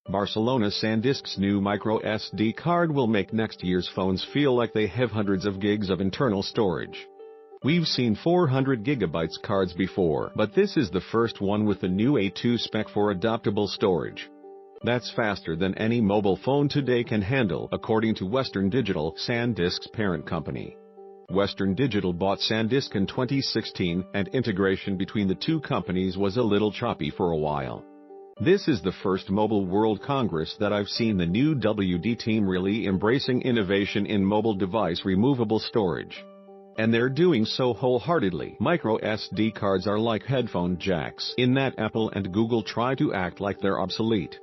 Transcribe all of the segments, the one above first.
Barcelona SanDisk's new microSD card will make next year's phones feel like they have hundreds of gigs of internal storage. We've seen 400 GB cards before, but this is the first one with the new A2 spec for adoptable storage. That's faster than any mobile phone today can handle, according to Western Digital, SanDisk's parent company. Western Digital bought SanDisk in 2016, and integration between the two companies was a little choppy for a while. This is the first Mobile World Congress that I've seen the new WD team really embracing innovation in mobile device removable storage. And they're doing so wholeheartedly. MicroSD cards are like headphone jacks in that Apple and Google try to act like they're obsolete.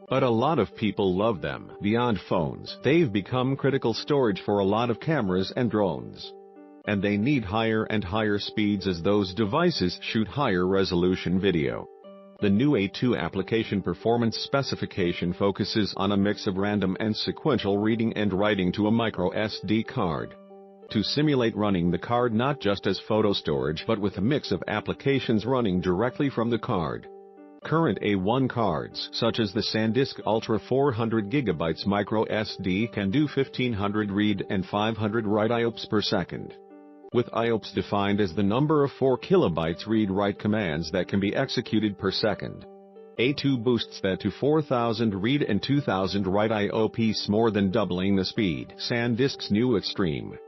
But a lot of people love them. Beyond phones, they've become critical storage for a lot of cameras and drones. And they need higher and higher speeds as those devices shoot higher resolution video. The new A2 application performance specification focuses on a mix of random and sequential reading and writing to a microSD card. To simulate running the card not just as photo storage but with a mix of applications running directly from the card. Current A1 cards, such as the SanDisk Ultra 400 GB microSD, can do 1500 read and 500 write IOPS per second. With IOPS defined as the number of 4 kilobytes read-write commands that can be executed per second. A2 boosts that to 4000 read and 2000 write IOPS, more than doubling the speed. SanDisk's new Extreme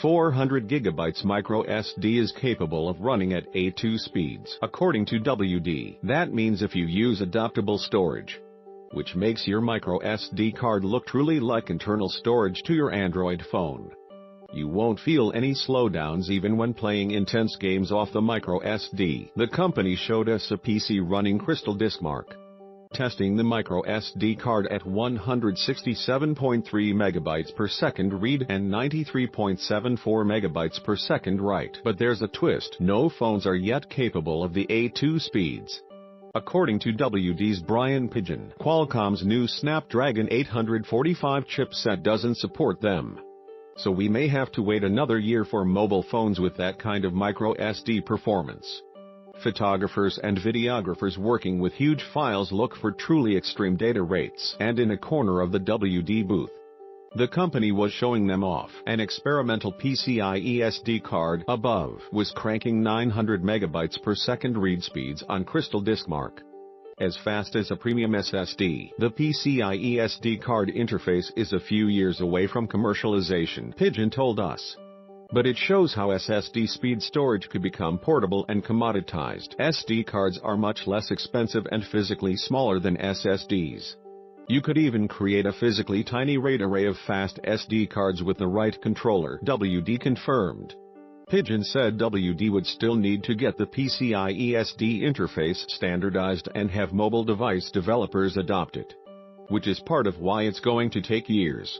400 GB microSD is capable of running at A2 speeds, according to WD. That means if you use adoptable storage, which makes your microSD card look truly like internal storage to your Android phone, you won't feel any slowdowns even when playing intense games off the microSD. The company showed us a PC running Crystal Disk Mark, testing the microSD card at 167.3 MB per second read and 93.74 MB per second write. But there's a twist. No phones are yet capable of the A2 speeds. According to WD's Brian Pigeon, Qualcomm's new Snapdragon 845 chipset doesn't support them. So we may have to wait another year for mobile phones with that kind of microSD performance. Photographers and videographers working with huge files look for truly extreme data rates, and in a corner of the WD booth, the company was showing them off. An experimental PCIe SD card above was cranking 900 MB per second read speeds on Crystal Disk Mark. As fast as a premium SSD, the PCIe SD card interface is a few years away from commercialization, Pigeon told us. But it shows how SSD speed storage could become portable and commoditized. SD cards are much less expensive and physically smaller than SSDs. You could even create a physically tiny RAID array of fast SD cards with the right controller, WD confirmed. Pigeon said WD would still need to get the PCIe SD interface standardized and have mobile device developers adopt it, which is part of why it's going to take years.